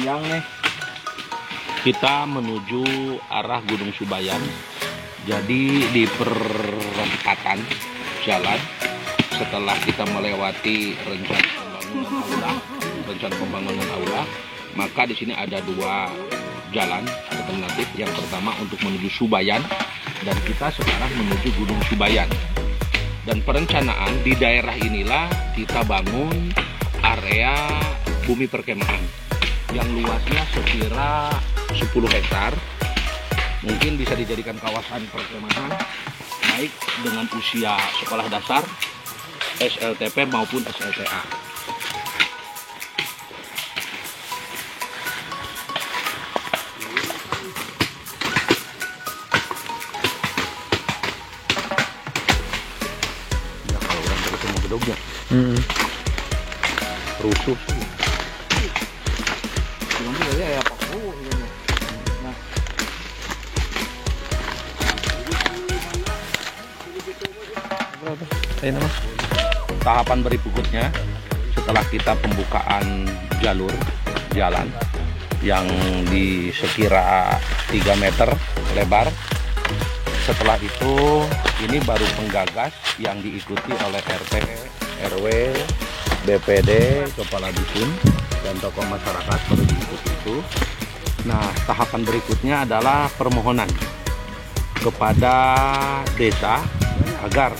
panjang nih. Kita menuju arah Gunung Subayan. Jadi di perempatan jalan, setelah kita melewati rencana pembangunan aula, maka di sini ada dua jalan alternatif. Yang pertama untuk menuju Subayan, dan kita sekarang menuju Gunung Subayan. Dan perencanaan di daerah inilah kita bangun area bumi perkemahan yang luasnya sekira 10 hektar. Mungkin bisa dijadikan kawasan perkemahan baik dengan usia sekolah dasar, SLTP maupun SLTA. Ya kalau orang dari semua gedungnya rusuh. Tahapan berikutnya setelah kita pembukaan jalur jalan yang di sekira 3 meter lebar, setelah itu ini baru penggagas yang diikuti oleh RT, RW, BPD, kepala dusun, dan tokoh masyarakat baru diikuti itu. Nah, tahapan berikutnya adalah permohonan kepada desa agar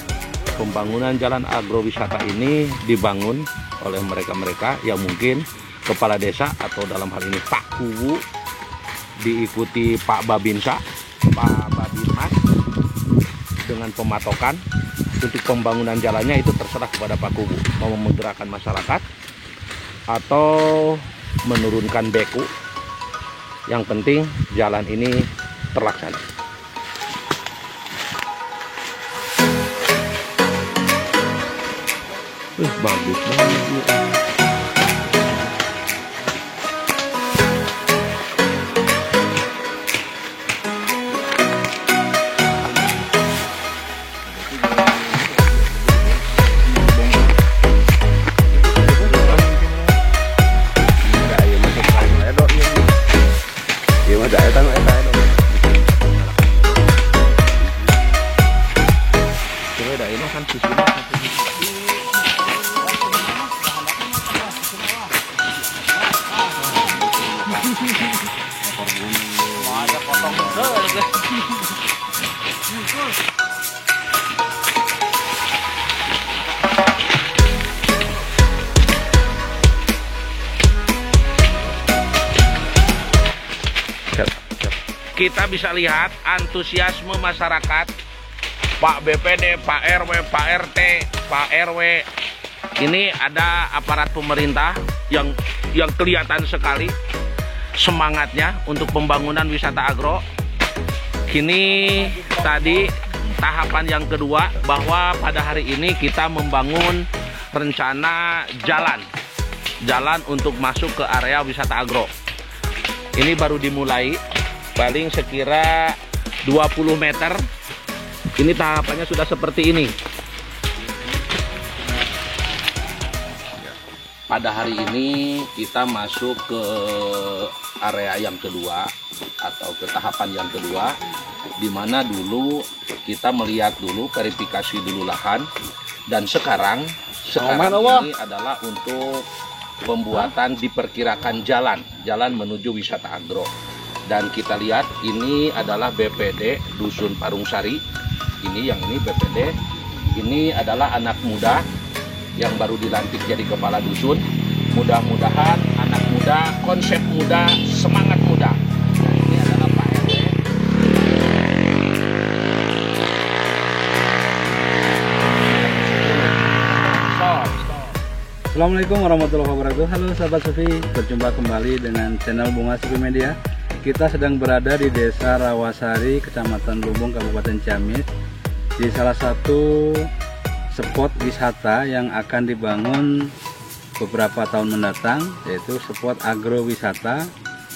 pembangunan jalan agrowisata ini dibangun oleh mereka-mereka yang mungkin kepala desa atau dalam hal ini Pak Kuwu, diikuti Pak Babinsa, Pak Babinmas, dengan pematokan untuk pembangunan jalannya itu terserah kepada Pak Kuwu, mau menggerakkan masyarakat atau menurunkan beku. Yang penting jalan ini terlaksana. Bagus banget. Kita bisa lihat antusiasme masyarakat, Pak BPD, Pak RW, Pak RT, Pak RW. Ini ada aparat pemerintah yang kelihatan sekali semangatnya untuk pembangunan wisata agro. Kini tadi tahapan yang kedua, bahwa pada hari ini kita membangun rencana jalan untuk masuk ke area wisata agro. Ini baru dimulai, paling sekira 20 meter. Ini tahapannya sudah seperti ini. Pada hari ini kita masuk ke area yang kedua atau ke tahapan yang kedua, di mana dulu kita melihat dulu, verifikasi dulu lahan, dan sekarang ini adalah untuk pembuatan diperkirakan jalan menuju wisata agro. Dan kita lihat ini adalah BPD Dusun Parungsari. Ini BPD. Ini adalah anak muda yang baru dilantik jadi kepala dusun. Mudah-mudahan anak muda, konsep muda, semangat muda. Dan ini adalah Pak RW. Assalamualaikum warahmatullahi wabarakatuh. Halo sahabat Sufi, berjumpa kembali dengan channel Bunga Sufi Media. Kita sedang berada di Desa Rawasari, Kecamatan Lumbung, Kabupaten Ciamis, di salah satu spot wisata yang akan dibangun beberapa tahun mendatang, yaitu spot agrowisata.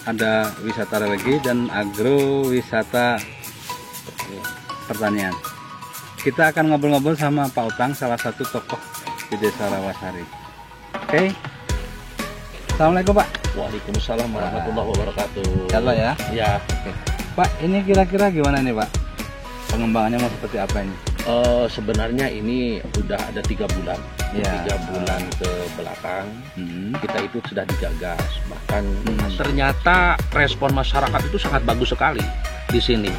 Ada wisata religi dan agrowisata pertanian. Kita akan ngobrol-ngobrol sama Pak Utang, salah satu tokoh di Desa Rawasari. Oke. Assalamualaikum Pak. Waalaikumsalam warahmatullahi wabarakatuh. Halo ya. Ya. Pak, ini kira-kira gimana nih Pak? Pengembangannya mau seperti apa ini? Sebenarnya ini udah ada 3 bulan. Ya. 3 bulan ke belakang kita itu sudah digagas. Bahkan ternyata respon masyarakat itu sangat bagus sekali di sini.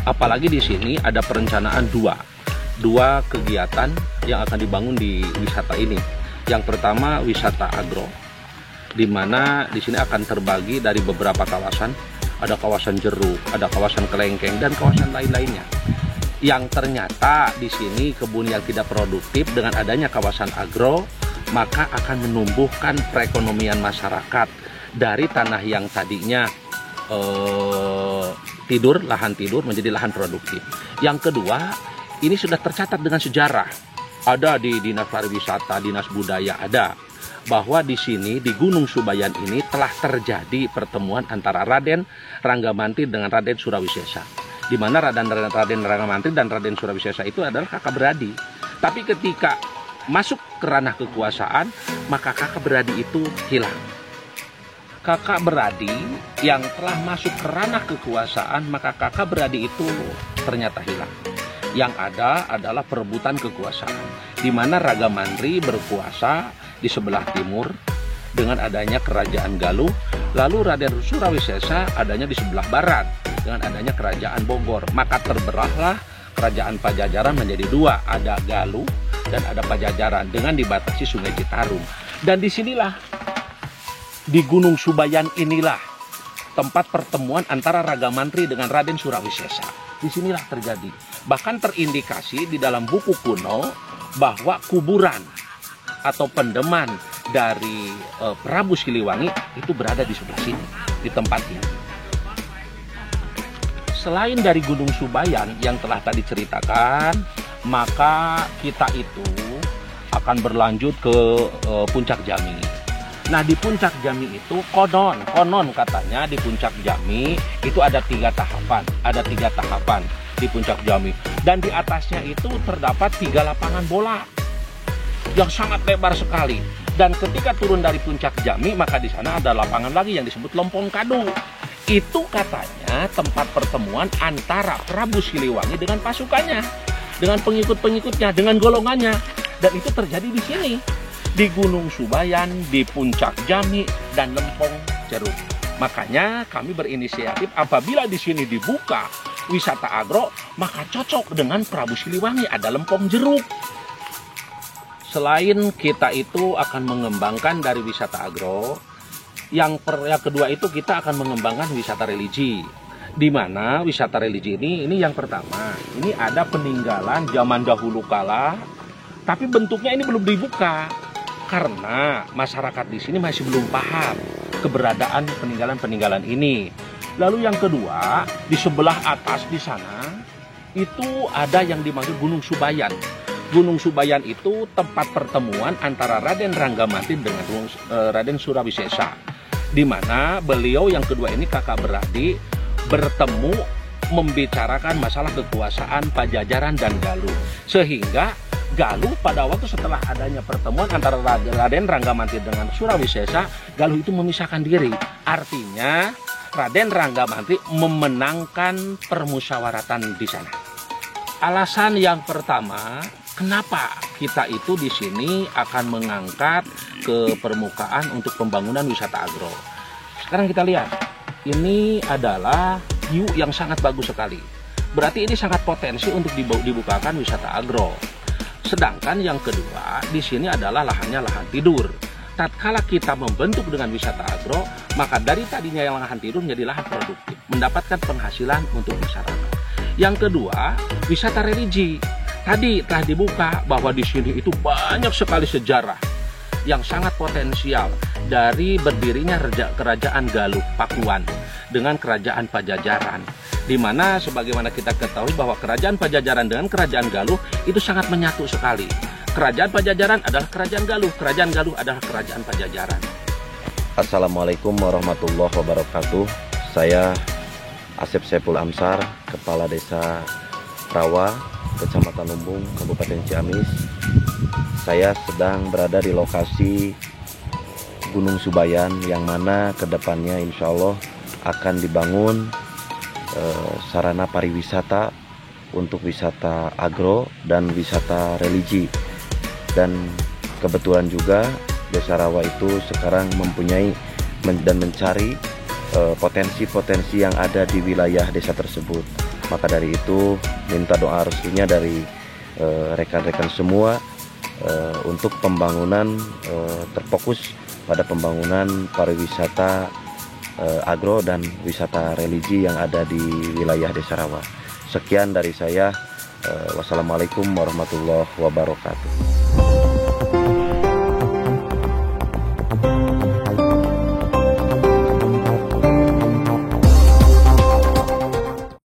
Apalagi di sini ada perencanaan dua kegiatan yang akan dibangun di wisata ini. Yang pertama wisata agro, di mana di sini akan terbagi dari beberapa kawasan. Ada kawasan jeruk, ada kawasan kelengkeng, dan kawasan lain-lainnya. Yang ternyata di sini kebun yang tidak produktif dengan adanya kawasan agro, maka akan menumbuhkan perekonomian masyarakat dari tanah yang tadinya lahan tidur menjadi lahan produktif. Yang kedua, ini sudah tercatat dengan sejarah. Ada di Dinas Pariwisata, Dinas Budaya ada. Bahwa di sini di Gunung Subayan ini telah terjadi pertemuan antara Raden Ranggamantri dengan Raden Surawisesa, di mana Raden Ranggamantri dan Raden Surawisesa itu adalah kakak beradik. Tapi ketika masuk ke ranah kekuasaan, maka kakak beradik itu hilang. Kakak beradik yang telah masuk ke ranah kekuasaan, maka kakak beradik itu ternyata hilang. Yang ada adalah perebutan kekuasaan, di mana Ranggamantri berkuasa di sebelah timur dengan adanya kerajaan Galuh, lalu Raden Surawisesa adanya di sebelah barat dengan adanya kerajaan Bogor. Maka terberahlah kerajaan Pajajaran menjadi 2, ada Galuh dan ada Pajajaran dengan dibatasi Sungai Citarum. Dan disinilah di Gunung Subayan inilah tempat pertemuan antara Ranggamantri dengan Raden Surawisesa. Disinilah terjadi. Bahkan terindikasi di dalam buku kuno bahwa kuburan atau pendeman dari Prabu Siliwangi itu berada di sebelah sini, di tempat ini. Selain dari Gunung Subayan yang telah tadi ceritakan, maka kita itu akan berlanjut ke Puncak Jami. Nah, di Puncak Jami itu konon katanya di Puncak Jami itu ada 3 tahapan, di Puncak Jami, dan di atasnya itu terdapat 3 lapangan bola yang sangat lebar sekali. Dan ketika turun dari Puncak Jami, maka di sana ada lapangan lagi yang disebut Lempong Kadu. Itu katanya tempat pertemuan antara Prabu Siliwangi dengan pasukannya, dengan pengikut-pengikutnya, dengan golongannya. Dan itu terjadi di sini, di Gunung Subayan, di Puncak Jami, dan Lempong Jeruk. Makanya kami berinisiatif apabila di sini dibuka wisata agro, maka cocok dengan Prabu Siliwangi, ada Lempong Jeruk. Selain kita itu akan mengembangkan dari wisata agro, yang kedua itu kita akan mengembangkan wisata religi. Di mana wisata religi ini yang pertama, ini ada peninggalan zaman dahulu kala, tapi bentuknya ini belum dibuka karena masyarakat di sini masih belum paham keberadaan peninggalan-peninggalan ini. Lalu yang kedua, di sebelah atas di sana itu ada yang dimaksud Gunung Subayan. Gunung Subayan itu tempat pertemuan antara Raden Ranggamantri dengan Raden Surawisesa, di mana beliau yang kedua ini kakak beradik bertemu membicarakan masalah kekuasaan Pajajaran dan Galuh. Sehingga Galuh pada waktu setelah adanya pertemuan antara Raden Ranggamantri dengan Surawisesa, Galuh itu memisahkan diri. Artinya Raden Ranggamantri memenangkan permusyawaratan di sana. Alasan yang pertama, kenapa kita itu di sini akan mengangkat ke permukaan untuk pembangunan wisata agro. Sekarang kita lihat, ini adalah view yang sangat bagus sekali. Berarti ini sangat potensi untuk dibukakan wisata agro. Sedangkan yang kedua, di sini adalah lahannya lahan tidur. Tatkala kita membentuk dengan wisata agro, maka dari tadinya yang lahan tidur menjadi lahan produktif, mendapatkan penghasilan untuk masyarakat. Yang kedua, wisata religi. Tadi telah dibuka bahwa di sini itu banyak sekali sejarah yang sangat potensial dari berdirinya kerajaan Galuh Pakuan dengan kerajaan Pajajaran, di mana sebagaimana kita ketahui bahwa kerajaan Pajajaran dengan kerajaan Galuh itu sangat menyatu sekali. Kerajaan Pajajaran adalah kerajaan Galuh adalah kerajaan Pajajaran. Assalamualaikum warahmatullahi wabarakatuh. Saya Asep Saiful Amsar, Kepala Desa Rawa, Kecamatan Lumbung, Kabupaten Ciamis. Saya sedang berada di lokasi Gunung Subayan, yang mana kedepannya insya Allah akan dibangun sarana pariwisata untuk wisata agro dan wisata religi. Dan kebetulan juga Desa Rawa itu sekarang mempunyai dan mencari potensi-potensi yang ada di wilayah desa tersebut. Maka dari itu minta doa restunya dari rekan-rekan semua untuk pembangunan, terfokus pada pembangunan pariwisata agro dan wisata religi yang ada di wilayah Desa Rawa. Sekian dari saya. Wassalamualaikum warahmatullahi wabarakatuh.